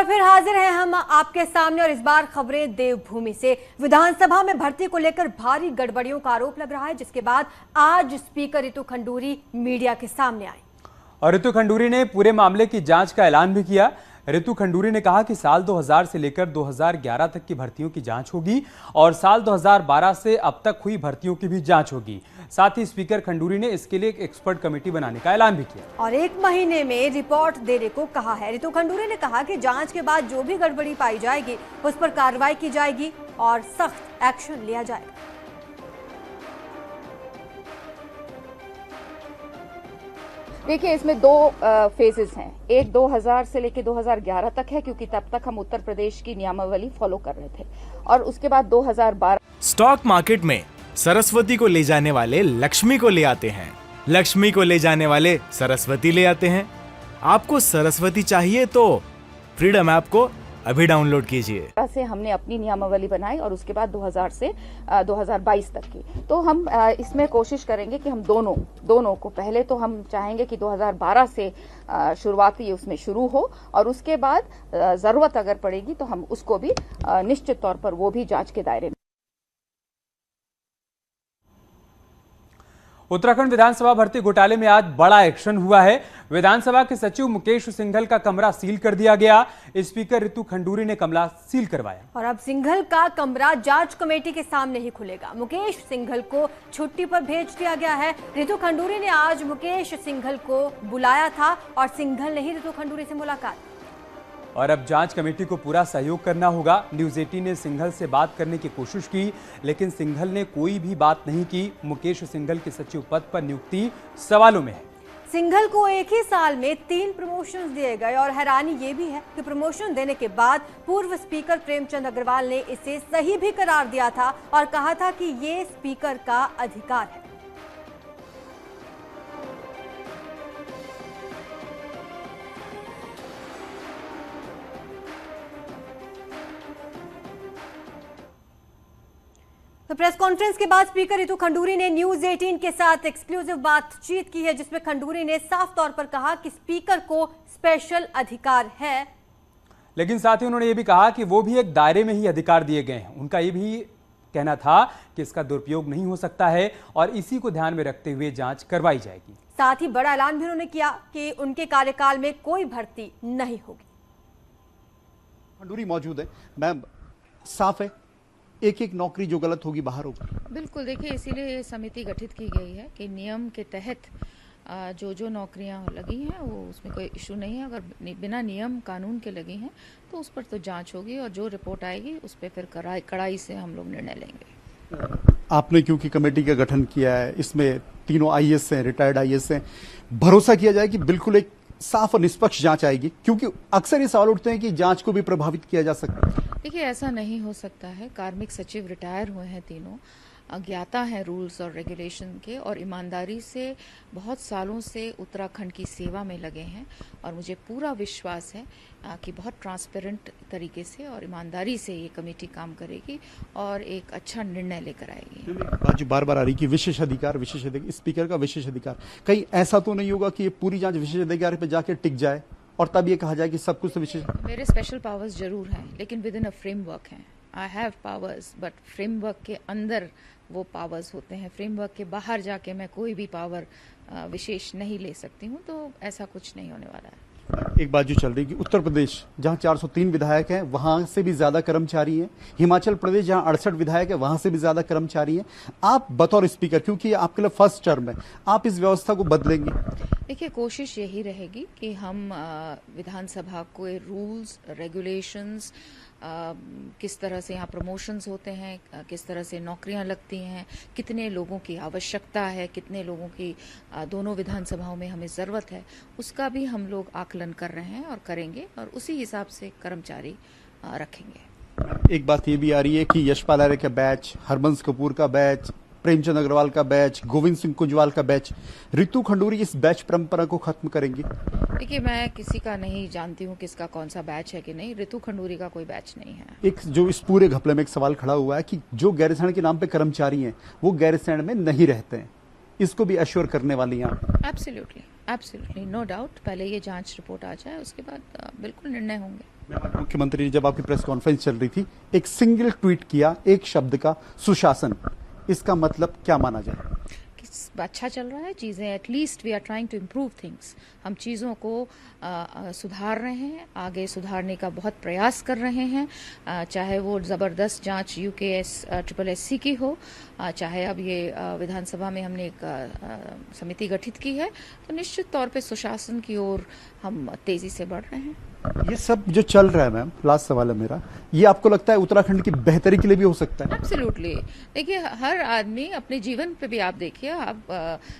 बार फिर हाजिर हैं हम आपके सामने और इस बार खबरें देवभूमि से। विधानसभा में भर्ती को लेकर भारी गड़बड़ियों का आरोप लग रहा है, जिसके बाद आज स्पीकर रितु खंडूरी मीडिया के सामने आई और रितु खंडूरी ने पूरे मामले की जांच का ऐलान भी किया। रितु खंडूरी ने कहा कि साल 2000 से लेकर 2011 तक की भर्तियों की जांच होगी और साल 2012 से अब तक हुई भर्तियों की भी जांच होगी। साथ ही स्पीकर खंडूरी ने इसके लिए एक एक्सपर्ट कमेटी बनाने का ऐलान भी किया और 1 महीने में रिपोर्ट देने को कहा है। रितु खंडूरी ने कहा कि जांच के बाद जो भी गड़बड़ी पाई जाएगी उस पर कार्रवाई की जाएगी और सख्त एक्शन लिया जाएगा। देखिए, इसमें 2 फेजेस हैं। एक 2000 से लेकर 2011 तक है, क्योंकि तब तक हम उत्तर प्रदेश की नियमावली फॉलो कर रहे थे, और उसके बाद 2012। स्टॉक मार्केट में सरस्वती को ले जाने वाले लक्ष्मी को ले आते हैं, लक्ष्मी को ले जाने वाले सरस्वती ले आते हैं। आपको सरस्वती चाहिए तो फ्रीडम ऐप को अभी डाउनलोड कीजिए। से हमने अपनी नियमावली बनाई और उसके बाद 2000 से 2022 तक की। तो हम इसमें कोशिश करेंगे कि हम दोनों को, पहले तो हम चाहेंगे कि 2012 से शुरुआती उसमें शुरू हो और उसके बाद जरूरत अगर पड़ेगी तो हम उसको भी निश्चित तौर पर वो भी जांच के दायरे में। उत्तराखंड विधानसभा भर्ती घोटाले में आज बड़ा एक्शन हुआ है। विधानसभा के सचिव मुकेश सिंघल का कमरा सील कर दिया गया। स्पीकर रितु खंडूरी ने कमरा सील करवाया और अब सिंघल का कमरा जांच कमेटी के सामने ही खुलेगा। मुकेश सिंघल को छुट्टी पर भेज दिया गया है। रितु खंडूरी ने आज मुकेश सिंघल को बुलाया था और सिंघल ने ही रितु खंडूरी से मुलाकात। और अब जांच कमेटी को पूरा सहयोग करना होगा। न्यूज़ 18 ने सिंघल से बात करने की कोशिश की, लेकिन सिंघल ने कोई भी बात नहीं की। मुकेश सिंघल के सचिव पद पर नियुक्ति सवालों में है। सिंघल को एक ही साल में 3 प्रमोशन दिए गए और हैरानी ये भी है कि प्रमोशन देने के बाद पूर्व स्पीकर प्रेमचंद अग्रवाल ने इसे सही भी करार दिया था और कहा था कि ये स्पीकर का अधिकार है। तो प्रेस कॉन्फ्रेंस के बाद स्पीकर रितु खंडूरी ने न्यूज़ 18 के साथ एक्सक्लूसिव बातचीत की है, जिसमें खंडूरी ने साफ तौर पर कहा कि स्पीकर को स्पेशल अधिकार है, लेकिन साथ ही उन्होंने ये भी कहा कि वो भी एक दायरे में ही अधिकार दिए गए हैं। उनका ये भी कहना था कि इसका दुरुपयोग नहीं हो सकता है और इसी को ध्यान में रखते हुए जांच करवाई जाएगी। साथ ही बड़ा ऐलान भी उन्होंने किया कि उनके कार्यकाल में कोई भर्ती नहीं होगी। खंडूरी मौजूद है, मैम साफ है, एक नौकरी जो गलत होगी बाहर होगी। बिल्कुल, देखिए, इसीलिए ये समिति गठित की गई है कि नियम के तहत जो नौकरियां लगी हैं वो उसमें कोई इशू नहीं है। अगर बिना नियम कानून के लगी हैं तो उस पर तो जांच होगी और जो रिपोर्ट आएगी उस पर फिर कड़ाई से हम लोग निर्णय लेंगे। आपने क्योंकि कमेटी का गठन किया है, इसमें तीनों आईएएस हैं, रिटायर्ड आईएएस हैं, भरोसा किया जाए कि बिल्कुल एक साफ और निष्पक्ष जांच आएगी, क्योंकि अक्सर ये सवाल उठते हैं कि जांच को भी प्रभावित किया जा सकता है। देखिए, ऐसा नहीं हो सकता है। कार्मिक सचिव रिटायर हुए हैं तीनों, अज्ञाता हैं रूल्स और रेगुलेशन के और ईमानदारी से बहुत सालों से उत्तराखंड की सेवा में लगे हैं और मुझे पूरा विश्वास है कि बहुत ट्रांसपेरेंट तरीके से और ईमानदारी से ये कमेटी काम करेगी और एक अच्छा निर्णय लेकर आएगी। बात बार बार आ रही कि विशेष अधिकार, स्पीकर का विशेष अधिकार, कहीं ऐसा तो नहीं होगा कि ये पूरी जांच विशेष अधिकार पे जाके टिक जाए और तब ये कहा जाए कि सब कुछ विशेष। मेरे स्पेशल पावर्स जरूर हैं, लेकिन विद इन अ फ्रेमवर्क हैं। I have powers, but framework के अंदर वो पावर्स होते हैं। फ्रेमवर्क के बाहर जाके मैं कोई भी पावर विशेष नहीं ले सकती हूँ, तो ऐसा कुछ नहीं होने वाला है। एक बात जो चल रही है कि उत्तर प्रदेश जहां 403 विधायक हैं वहां से भी ज्यादा कर्मचारी हैं, हिमाचल प्रदेश जहां 68 विधायक है वहां से भी ज्यादा कर्मचारी हैं। आप बतौर स्पीकर, क्योंकि आपके लिए फर्स्ट टर्म है, आप इस व्यवस्था को बदलेंगे? देखिए, कोशिश यही रहेगी कि हम विधानसभा को रूल्स रेगुलेशंस, किस तरह से यहाँ प्रमोशंस होते हैं, किस तरह से नौकरियां लगती हैं, कितने लोगों की आवश्यकता है, कितने लोगों की दोनों विधानसभाओं में हमें ज़रूरत है, उसका भी हम लोग आकलन कर रहे हैं और करेंगे और उसी हिसाब से कर्मचारी रखेंगे। एक बात ये भी आ रही है कि यशपाल आर्य का बैच, हरबंस कपूर का बैच, प्रेमचंद अग्रवाल का बैच, गोविंद सिंह कुंजवाल का बैच, रितु खंडूरी इस बैच परंपरा को खत्म करेंगी? देखिए, मैं किसी का नहीं जानती हूँ किसका कौन सा बैच है कि नहीं। रितु खंडूरी का कोई बैच नहीं है। एक जो इस पूरे घपले में एक सवाल खड़ा हुआ है कि जो गैरसैंण के नाम पे कर्मचारी हैं वो गैरसैंण में नहीं रहते हैं, इसको भी अश्योर करने वाली हैं आप? Absolutely, no doubt. पहले ये जांच रिपोर्ट आ जाए, उसके बाद बिल्कुल निर्णय होंगे। मुख्यमंत्री ने जब आपकी प्रेस कॉन्फ्रेंस चल रही थी एक सिंगल ट्वीट किया एक शब्द का सुशासन, इसका मतलब क्या माना जाए? अच्छा चल रहा है चीज़ें, at least we are trying to improve things. हम चीज़ों को सुधार रहे हैं, आगे सुधारने का बहुत प्रयास कर रहे हैं, चाहे वो ज़बरदस्त जांच UKS SSSC की हो, चाहे अब ये विधानसभा में हमने एक समिति गठित की है, तो निश्चित तौर पे सुशासन की ओर हम तेज़ी से बढ़ रहे हैं। ये सब जो चल रहा है मैम, लास्ट सवाल है मेरा, ये आपको लगता है उत्तराखंड की बेहतरी के लिए भी हो सकता है? एब्सोल्युटली। देखिए, हर आदमी अपने जीवन पे भी आप देखिए, आप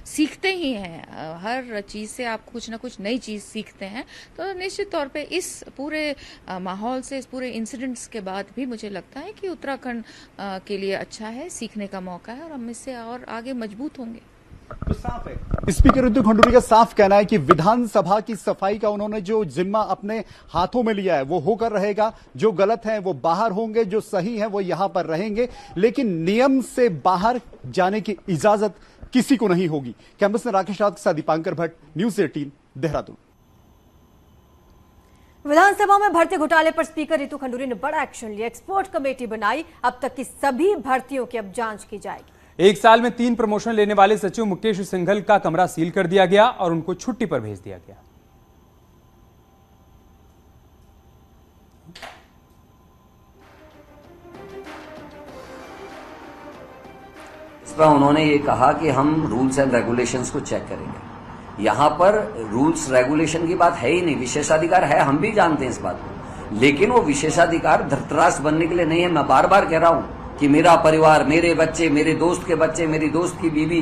सीखते ही हैं, हर चीज़ से आप कुछ ना कुछ नई चीज़ सीखते हैं। तो निश्चित तौर पे इस पूरे माहौल से, इस पूरे इंसिडेंट्स के बाद भी मुझे लगता है कि उत्तराखंड के लिए अच्छा है, सीखने का मौका है और हम इससे और आगे मजबूत होंगे। तो साफ है, स्पीकर रितु खंडूरी का साफ कहना है कि विधानसभा की सफाई का उन्होंने जो जिम्मा अपने हाथों में लिया है वो होकर रहेगा। जो गलत है वो बाहर होंगे, जो सही है वो यहां पर रहेंगे, लेकिन नियम से बाहर जाने की इजाजत किसी को नहीं होगी। कैंपस में राकेश राज के साथ दीपांकर भट्ट, न्यूज़ 18 देहरादून। विधानसभा में भर्ती घोटाले पर स्पीकर रितु खंडूरी ने बड़ा एक्शन लिया, एक्सपर्ट कमेटी बनाई, अब तक की सभी भर्तियों की अब जांच की जाएगी। एक साल में 3 प्रमोशन लेने वाले सचिव मुकेश सिंघल का कमरा सील कर दिया गया और उनको छुट्टी पर भेज दिया गया। इस पर उन्होंने ये कहा कि हम रूल्स एंड रेगुलेशंस को चेक करेंगे। यहां पर रूल्स रेगुलेशन की बात है ही नहीं, विशेषाधिकार है, हम भी जानते हैं इस बात को, लेकिन वो विशेषाधिकार धृतराष्ट्र बनने के लिए नहीं है। मैं बार बार कह रहा हूं कि मेरा परिवार, मेरे बच्चे, मेरे दोस्त के बच्चे, मेरी दोस्त की बीवी,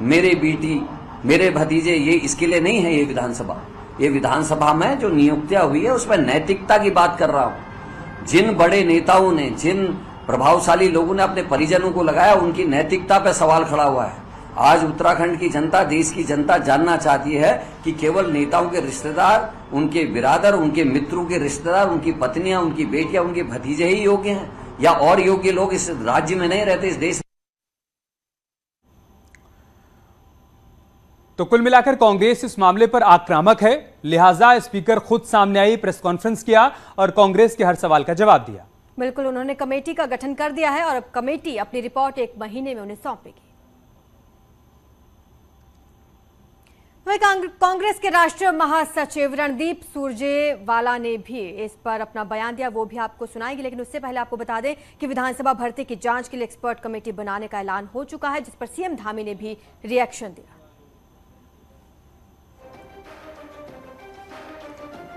मेरे बेटी, मेरे भतीजे, ये इसके लिए नहीं है ये विधानसभा। ये विधानसभा में जो नियुक्तियां हुई है उसमें नैतिकता की बात कर रहा हूं। जिन बड़े नेताओं ने, जिन प्रभावशाली लोगों ने अपने परिजनों को लगाया, उनकी नैतिकता पे सवाल खड़ा हुआ है। आज उत्तराखंड की जनता, देश की जनता जानना चाहती है कि केवल नेताओं के रिश्तेदार, उनके बिरादर, उनके मित्रों के रिश्तेदार, उनकी पत्नियां, उनकी बेटियां, उनके भतीजे ही योग्य हैं या और योग्य लोग इस राज्य में नहीं रहते, इस देश में? तो कुल मिलाकर कांग्रेस इस मामले पर आक्रामक है, लिहाजा स्पीकर खुद सामने आई, प्रेस कॉन्फ्रेंस किया और कांग्रेस के हर सवाल का जवाब दिया। बिल्कुल, उन्होंने कमेटी का गठन कर दिया है और अब कमेटी अपनी रिपोर्ट 1 महीने में उन्हें सौंपेगी। कांग्रेस के राष्ट्रीय महासचिव रणदीप सुरजेवाला ने भी इस पर अपना बयान दिया, वो भी आपको सुनाएंगे, लेकिन उससे पहले आपको बता दें कि विधानसभा भर्ती की जांच के लिए एक्सपर्ट कमेटी बनाने का ऐलान हो चुका है, जिस पर सीएम धामी ने भी रिएक्शन दिया।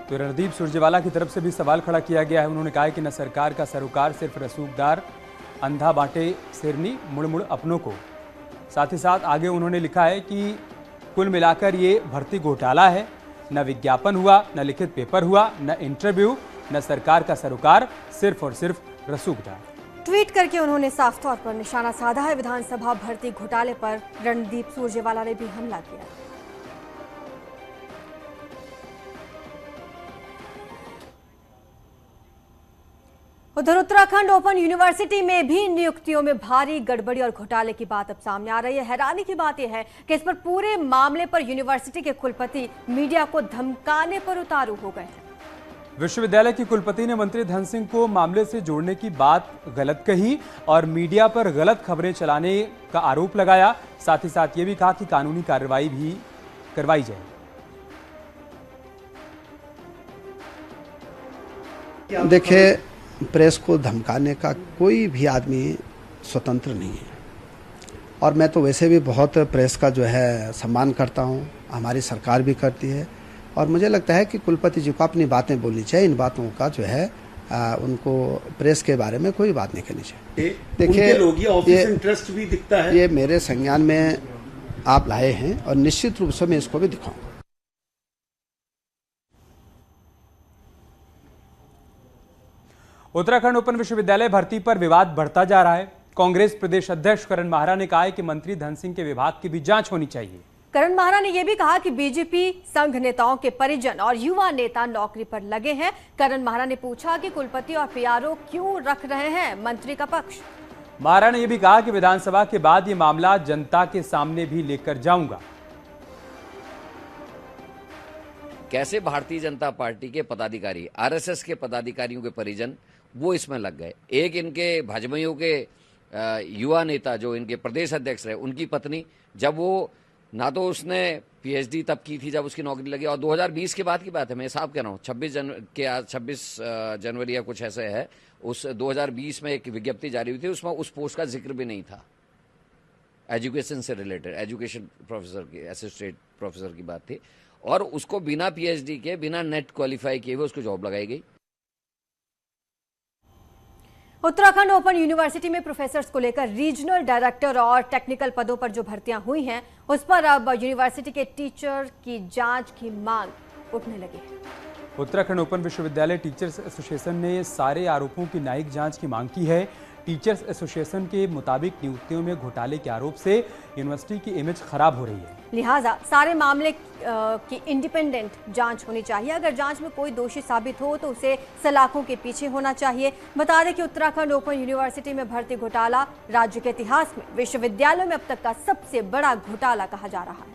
तो रणदीप सुरजेवाला की तरफ से भी सवाल खड़ा किया गया है। उन्होंने कहा है कि न सरकार का सरोकार सिर्फ रसूखदार, अंधा बांटे सिरनी, मुड़ मुड़ अपनों को। साथ ही साथ आगे उन्होंने लिखा है कि कुल मिलाकर ये भर्ती घोटाला है, न विज्ञापन हुआ, न लिखित पेपर हुआ, न इंटरव्यू, न सरकार का सरोकार, सिर्फ और सिर्फ रसूखदार। ट्वीट करके उन्होंने साफ तौर पर निशाना साधा है। विधानसभा भर्ती घोटाले पर रणदीप सुरजेवाला ने भी हमला किया। उधर उत्तराखंड ओपन यूनिवर्सिटी में भी नियुक्तियों में भारी गड़बड़ी और घोटाले की बात अब सामने आ रही है। हैरानी की बात यह है कि इस पर पूरे मामले पर यूनिवर्सिटी के कुलपति मीडिया को धमकाने पर उतारू हो गए हैं। विश्वविद्यालय की कुलपति ने मंत्री धन सिंह को मामले से जोड़ने की बात गलत कही और मीडिया पर गलत खबरें चलाने का आरोप लगाया। साथ ही साथ ये भी कहा कि कानूनी कार्रवाई भी करवाई जाए। देखिए, प्रेस को धमकाने का कोई भी आदमी स्वतंत्र नहीं है और मैं तो वैसे भी बहुत प्रेस का जो है सम्मान करता हूँ, हमारी सरकार भी करती है और मुझे लगता है कि कुलपति जी को अपनी बातें बोलनी चाहिए। इन बातों का जो है उनको प्रेस के बारे में कोई बात नहीं करनी चाहिए। देखिए, इंटरेस्ट भी दिखता है, ये मेरे संज्ञान में आप लाए हैं और निश्चित रूप से मैं इसको भी दिखाऊंगा। उत्तराखंड ओपन विश्वविद्यालय भर्ती पर विवाद बढ़ता जा रहा है। कांग्रेस प्रदेश अध्यक्ष करण माहरा ने कहा है कि मंत्री धन सिंह के विभाग की भी जांच होनी चाहिए। करण माहरा ने यह भी कहा कि बीजेपी संघ नेताओं के परिजन और युवा नेता नौकरी पर लगे हैं। करण माहरा ने पूछा कि कुलपति और पीआरओ क्यों रख रहे हैं मंत्री का पक्ष। माहरा ने यह भी कहा कि विधानसभा के बाद ये मामला जनता के सामने भी लेकर जाऊंगा। कैसे भारतीय जनता पार्टी के पदाधिकारी, आरएसएस के पदाधिकारियों के परिजन वो इसमें लग गए। एक इनके भाजपाइयों के युवा नेता जो इनके प्रदेश अध्यक्ष रहे, उनकी पत्नी, जब वो ना तो उसने पीएचडी तब की थी जब उसकी नौकरी लगी, और 2020 के बाद की बात है, मैं साफ कह रहा हूँ, 26 जनवरी या कुछ ऐसे है, उस 2020 में एक विज्ञप्ति जारी हुई थी, उसमें उस पोस्ट का जिक्र भी नहीं था। एजुकेशन से रिलेटेड, एजुकेशन प्रोफेसर की, असिस्टेंट प्रोफेसर की बात थी, और उसको बिना पीएचडी के, बिना नेट क्वालिफाई किए हुए उसको जॉब लगाई गई। उत्तराखंड ओपन यूनिवर्सिटी में प्रोफेसर्स को लेकर रीजनल डायरेक्टर और टेक्निकल पदों पर जो भर्तियां हुई हैं, उस पर अब यूनिवर्सिटी के टीचर की जांच की मांग उठने लगी है। उत्तराखंड ओपन विश्वविद्यालय टीचर्स एसोसिएशन ने सारे आरोपों की न्यायिक जांच की मांग की है। टीचर्स एसोसिएशन के मुताबिक नियुक्तियों में घोटाले के आरोप से यूनिवर्सिटी की इमेज खराब हो रही है, लिहाजा सारे मामले की इंडिपेंडेंट जांच होनी चाहिए। अगर जांच में कोई दोषी साबित हो तो उसे सलाखों के पीछे होना चाहिए। बता दें कि उत्तराखंड ओपन यूनिवर्सिटी में भर्ती घोटाला राज्य के इतिहास में विश्वविद्यालयों में अब तक का सबसे बड़ा घोटाला कहा जा रहा है।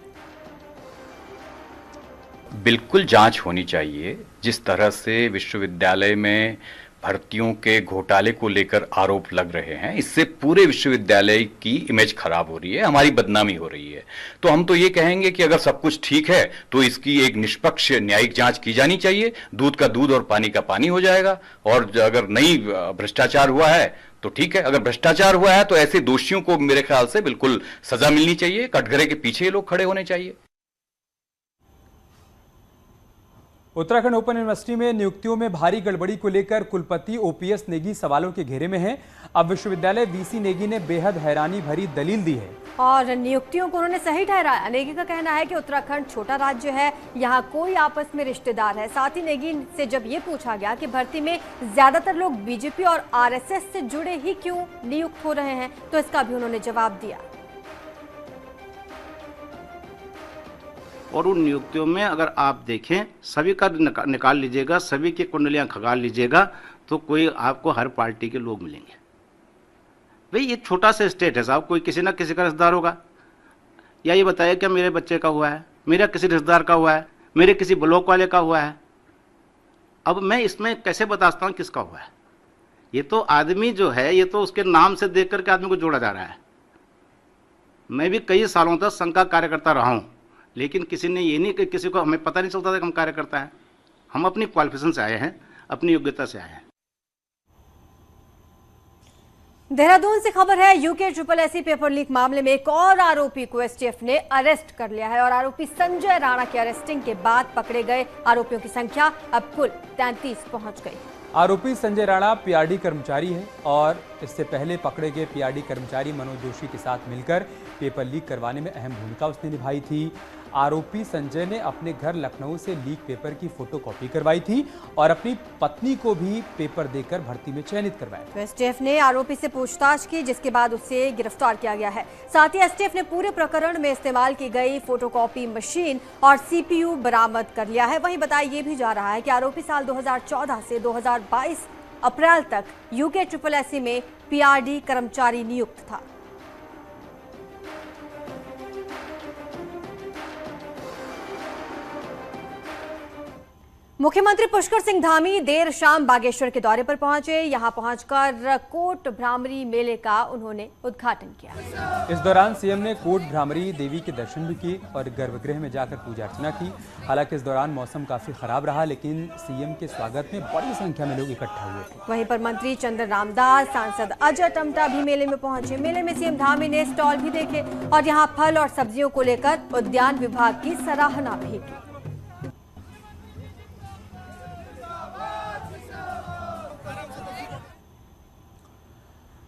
बिल्कुल जांच होनी चाहिए। जिस तरह से विश्वविद्यालय में भर्तियों के घोटाले को लेकर आरोप लग रहे हैं, इससे पूरे विश्वविद्यालय की इमेज खराब हो रही है, हमारी बदनामी हो रही है। तो हम तो ये कहेंगे कि अगर सब कुछ ठीक है तो इसकी एक निष्पक्ष न्यायिक जांच की जानी चाहिए। दूध का दूध और पानी का पानी हो जाएगा। और अगर नहीं भ्रष्टाचार हुआ है तो ठीक है, अगर भ्रष्टाचार हुआ है तो ऐसे दोषियों को मेरे ख्याल से बिल्कुल सजा मिलनी चाहिए। कटघरे के पीछे ये लोग खड़े होने चाहिए। उत्तराखंड ओपन यूनिवर्सिटी में नियुक्तियों में भारी गड़बड़ी को लेकर कुलपति ओपीएस नेगी सवालों के घेरे में हैं। अब विश्वविद्यालय वीसी नेगी ने बेहद हैरानी भरी दलील दी है और नियुक्तियों को उन्होंने सही ठहराया। नेगी का कहना है कि उत्तराखंड छोटा राज्य है, यहाँ कोई आपस में रिश्तेदार है। साथ ही नेगी से जब ये पूछा गया कि भर्ती में ज्यादातर लोग बीजेपी और आरएसएस से जुड़े ही क्यों नियुक्त हो रहे हैं, तो इसका भी उन्होंने जवाब दिया। और उन नियुक्तियों में अगर आप देखें, सभी का निकाल लीजिएगा, सभी की कुंडलियां खंगाल लीजिएगा, तो कोई आपको हर पार्टी के लोग मिलेंगे। भाई ये छोटा सा स्टेट है साहब, कोई किसी ना किसी का रिश्तेदार होगा। या ये बताइए क्या मेरे बच्चे का हुआ है, मेरा किसी रिश्तेदार का हुआ है, मेरे किसी ब्लॉक वाले का हुआ है। अब मैं इसमें कैसे बता सकता हूँ किसका हुआ है? ये तो आदमी जो है, ये तो उसके नाम से देख करके आदमी को जोड़ा जा रहा है। मैं भी कई सालों तक संघ का कार्यकर्ता रहा हूँ, लेकिन किसी ने ये नहीं कि किसी को हमें पता नहीं चलता था कि हम कार्यकर्ता हैं। हम अपनी क्वालिफिकेशन से आए हैं, अपनी योग्यता से आए हैं। देहरादून से खबर है, यूके SSSC पेपर लीक मामले में एक और आरोपी को एसटीएफ ने अरेस्ट कर लिया है और आरोपी संजय राणा की अरेस्टिंग के बाद पकड़े गए आरोपियों की संख्या अब कुल 33 पहुंच गई। आरोपी संजय राणा पीआरडी कर्मचारी है और इससे पहले पकड़े गए पीआरडी कर्मचारी मनोज जोशी के साथ मिलकर पेपर लीक करवाने में अहम भूमिका उसने निभाई थी। आरोपी संजय ने अपने घर लखनऊ से लीक पेपर की फोटोकॉपी करवाई थी और अपनी पत्नी को भी पेपर देकर भर्ती में चयनित करवाया। एसटीएफ ने आरोपी से पूछताछ की, जिसके बाद उसे गिरफ्तार किया गया है। साथ ही एसटीएफ ने पूरे प्रकरण में इस्तेमाल की गई फोटोकॉपी मशीन और सीपीयू बरामद कर लिया है। वहीं बताया ये भी जा रहा है कि आरोपी साल 2014 से 2022 अप्रैल तक यूके SSSC में पीआरडी कर्मचारी नियुक्त था। मुख्यमंत्री पुष्कर सिंह धामी देर शाम बागेश्वर के दौरे पर पहुंचे। यहां पहुंचकर कोट भ्रामरी मेले का उन्होंने उद्घाटन किया। इस दौरान सीएम ने कोट भ्रामरी देवी के दर्शन भी किए और गर्भगृह में जाकर पूजा अर्चना की। हालांकि इस दौरान मौसम काफी खराब रहा, लेकिन सीएम के स्वागत में बड़ी संख्या में लोग इकट्ठा हुए थे। वहीं पर मंत्री चंद्र रामदास, सांसद अजय टमटा भी मेले में पहुंचे। मेले में सीएम धामी ने स्टॉल भी देखे और यहाँ फल और सब्जियों को लेकर उद्यान विभाग की सराहना भी की।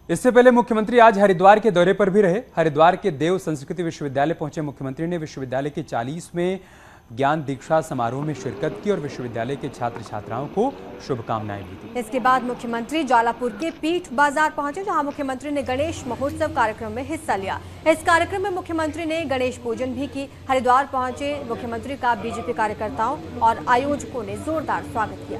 इससे पहले मुख्यमंत्री आज हरिद्वार के दौरे पर भी रहे। हरिद्वार के देव संस्कृति विश्वविद्यालय पहुंचे मुख्यमंत्री ने विश्वविद्यालय के 40वें ज्ञान दीक्षा समारोह में शिरकत की और विश्वविद्यालय के छात्र छात्राओं को शुभकामनाएं भी दी। इसके बाद मुख्यमंत्री ज्वालापुर के पीठ बाजार पहुंचे, जहां मुख्यमंत्री ने गणेश महोत्सव कार्यक्रम में हिस्सा लिया। इस कार्यक्रम में मुख्यमंत्री ने गणेश पूजन भी की। हरिद्वार पहुंचे मुख्यमंत्री का बीजेपी कार्यकर्ताओं और आयोजकों ने जोरदार स्वागत किया।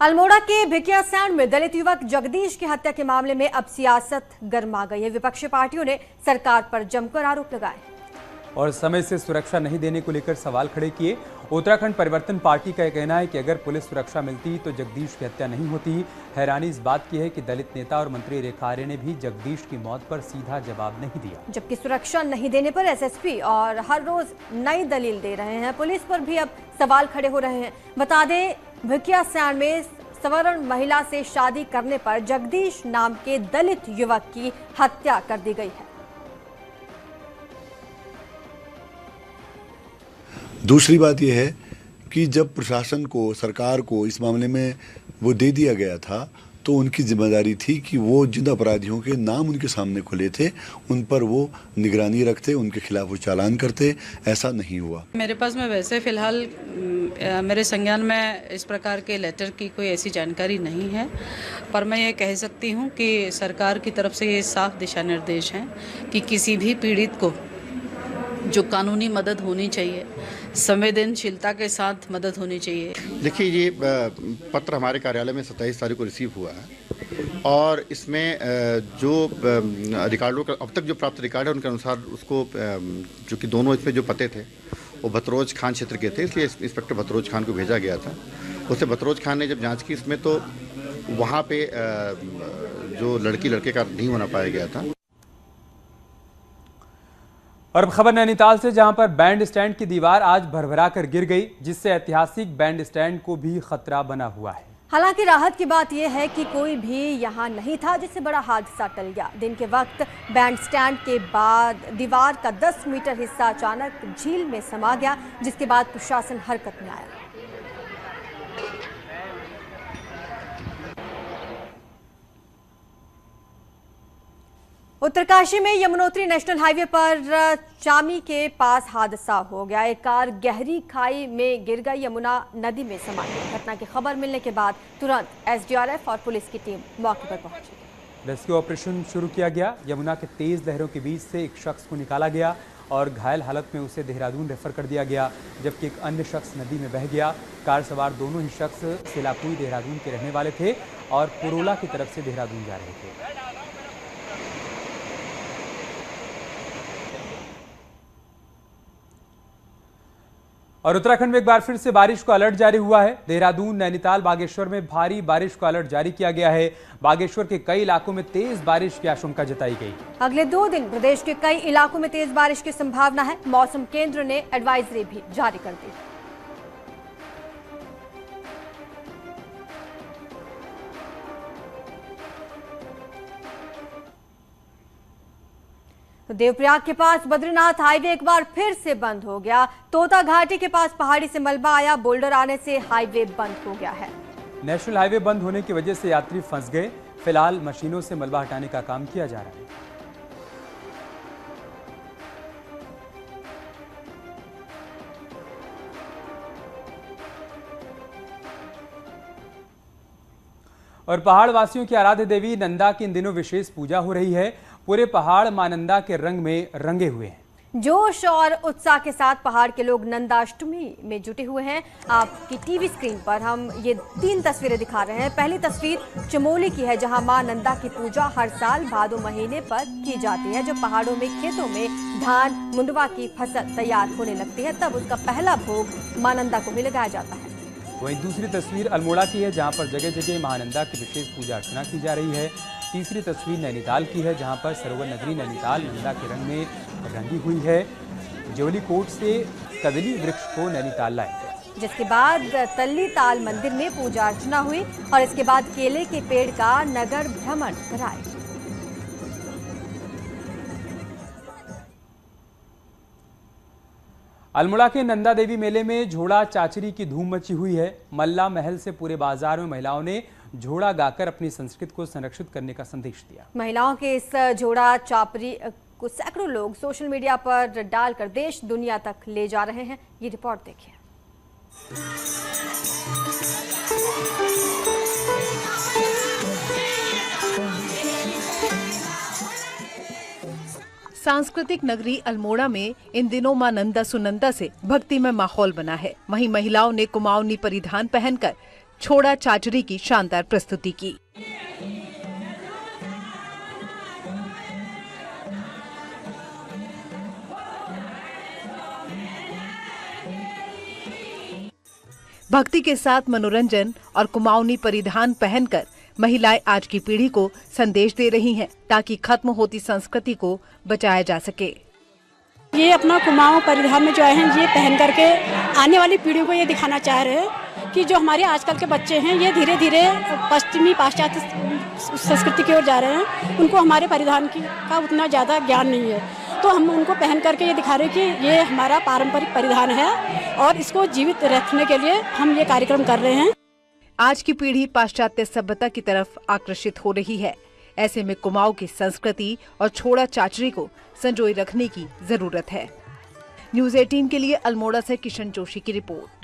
अल्मोड़ा के भिकियासैंड में दलित युवक जगदीश की हत्या के मामले में अब सियासत गर्मा गई है। विपक्षी पार्टियों ने सरकार पर जमकर आरोप लगाए और समय से सुरक्षा नहीं देने को लेकर सवाल खड़े किए। उत्तराखंड परिवर्तन पार्टी का कहना है कि अगर पुलिस सुरक्षा मिलती तो जगदीश की हत्या नहीं होती। हैरानी इस बात की है कि दलित नेता और मंत्री रेखा आर्य ने भी जगदीश की मौत पर सीधा जवाब नहीं दिया, जबकि सुरक्षा नहीं देने पर एसएसपी और हर रोज नई दलील दे रहे हैं। पुलिस पर भी अब सवाल खड़े हो रहे हैं। बता दें, भिकियासैंड में सवर्ण महिला से शादी करने पर जगदीश नाम के दलित युवक की हत्या कर दी गई है। दूसरी बात यह है कि जब प्रशासन को, सरकार को इस मामले में वो दे दिया गया था तो उनकी जिम्मेदारी थी कि वो जिन अपराधियों के नाम उनके सामने खुले थे उन पर वो निगरानी रखते, उनके खिलाफ वो चालान करते। ऐसा नहीं हुआ। मेरे पास में वैसे फिलहाल मेरे संज्ञान में इस प्रकार के लेटर की कोई ऐसी जानकारी नहीं है, पर मैं ये कह सकती हूँ कि सरकार की तरफ से ये साफ दिशा निर्देश हैं कि किसी भी पीड़ित को जो कानूनी मदद होनी चाहिए, संवेदनशीलता के साथ मदद होनी चाहिए। देखिए, ये पत्र हमारे कार्यालय में 27 तारीख को रिसीव हुआ है और इसमें जो रिकॉर्डों का अब तक जो प्राप्त रिकॉर्ड है उनके अनुसार उसको, जो कि दोनों इसमें जो पते थे वो भतरोज खान क्षेत्र के थे, इसलिए इंस्पेक्टर भतरोज खान को भेजा गया था। उससे भतरोज खान ने जब जांच की इसमें तो वहाँ पे जो लड़के का नहीं होना पाया गया था। और खबर नैनीताल से, जहां पर बैंड स्टैंड की दीवार आज भरभरा कर गिर गई, जिससे ऐतिहासिक बैंड स्टैंड को भी खतरा बना हुआ है। हालांकि राहत की बात यह है कि कोई भी यहां नहीं था, जिससे बड़ा हादसा टल गया। दिन के वक्त बैंड स्टैंड के बाद दीवार का 10 मीटर हिस्सा अचानक झील में समा गया, जिसके बाद प्रशासन हरकत में आया। उत्तरकाशी में यमुनोत्री नेशनल हाईवे पर चामी के पास हादसा हो गया। एक कार गहरी खाई में गिर गई, यमुना नदी में समा गई। घटना की खबर मिलने के बाद तुरंत एसडीआरएफ और पुलिस की टीम मौके पर पहुंची। रेस्क्यू ऑपरेशन शुरू किया गया। यमुना के तेज लहरों के बीच से एक शख्स को निकाला गया और घायल हालत में उसे देहरादून रेफर कर दिया गया, जबकि एक अन्य शख्स नदी में बह गया। कार सवार दोनों ही शख्स सिलापुई देहरादून के रहने वाले थे और पुरोला की तरफ से देहरादून जा रहे थे। और उत्तराखंड में एक बार फिर से बारिश का अलर्ट जारी हुआ है। देहरादून, नैनीताल, बागेश्वर में भारी बारिश का अलर्ट जारी किया गया है। बागेश्वर के कई इलाकों में तेज बारिश की आशंका जताई गई। अगले 2 दिन प्रदेश के कई इलाकों में तेज बारिश की संभावना है। मौसम केंद्र ने एडवाइजरी भी जारी कर दी। तो देवप्रयाग के पास बद्रीनाथ हाईवे एक बार फिर से बंद हो गया। तोता घाटी के पास पहाड़ी से मलबा आया, बोल्डर आने से हाईवे बंद हो गया है। नेशनल हाईवे बंद होने की वजह से यात्री फंस गए। फिलहाल मशीनों से मलबा हटाने का काम किया जा रहा है। और पहाड़ वासियों की आराध्य देवी नंदा की इन दिनों विशेष पूजा हो रही है। पूरे पहाड़ मां नंदा के रंग में रंगे हुए हैं। जोश और उत्साह के साथ पहाड़ के लोग नंदाष्टमी में जुटे हुए हैं। आपकी टीवी स्क्रीन पर हम ये 3 तस्वीरें दिखा रहे हैं। पहली तस्वीर चमोली की है, जहां मां नंदा की पूजा हर साल भादो महीने पर की जाती है। जब पहाड़ों में खेतों में धान, मुंडवा की फसल तैयार होने लगती है, तब उसका पहला भोग मां नंदा को भी लगाया जाता है। वहीं दूसरी तस्वीर अल्मोड़ा की है, जहां पर जगह जगह महानंदा की विशेष पूजा अर्चना की जा रही है। तीसरी तस्वीर नैनीताल की है, जहां पर सरोवर नगरी नैनीताल नंदा के रंग में रंगी हुई है। जोली कोट से कदली वृक्ष को नैनीताल लाए गए, जिसके बाद तल्ली ताल मंदिर में पूजा अर्चना हुई और इसके बाद केले के पेड़ का नगर भ्रमण कराया। अल्मोड़ा के नंदा देवी मेले में झोड़ा चाचरी की धूम मची हुई है। मल्ला महल से पूरे बाजार में महिलाओं ने झोड़ा गाकर अपनी संस्कृति को संरक्षित करने का संदेश दिया। महिलाओं के इस झोड़ा चापरी को सैकड़ों लोग सोशल मीडिया पर डालकर देश दुनिया तक ले जा रहे हैं। ये रिपोर्ट देखिए। सांस्कृतिक नगरी अल्मोड़ा में इन दिनों मां नंदा सुनंदा से भक्तिमय माहौल बना है। वहीं महिलाओं ने कुमाऊनी परिधान पहनकर छोड़ा चाचरी की शानदार प्रस्तुति की। भक्ति के साथ मनोरंजन और कुमाऊनी परिधान पहनकर महिलाएं आज की पीढ़ी को संदेश दे रही हैं ताकि खत्म होती संस्कृति को बचाया जा सके। ये अपना कुमाऊं परिधान में जो आए हैं ये पहन करके आने वाली पीढ़ियों को ये दिखाना चाह रहे हैं कि जो हमारे आजकल के बच्चे हैं ये धीरे धीरे पश्चिमी पाश्चात्य संस्कृति की ओर जा रहे हैं। उनको हमारे परिधान का उतना ज़्यादा ज्ञान नहीं है, तो हम उनको पहन करके ये दिखा रहे हैं कि ये हमारा पारंपरिक परिधान है और इसको जीवित रखने के लिए हम ये कार्यक्रम कर रहे हैं। आज की पीढ़ी पाश्चात्य सभ्यता की तरफ आकर्षित हो रही है। ऐसे में कुमाऊं की संस्कृति और छोड़ा चाचरी को संजोए रखने की जरूरत है। न्यूज़ 18 के लिए अल्मोड़ा से किशन जोशी की रिपोर्ट।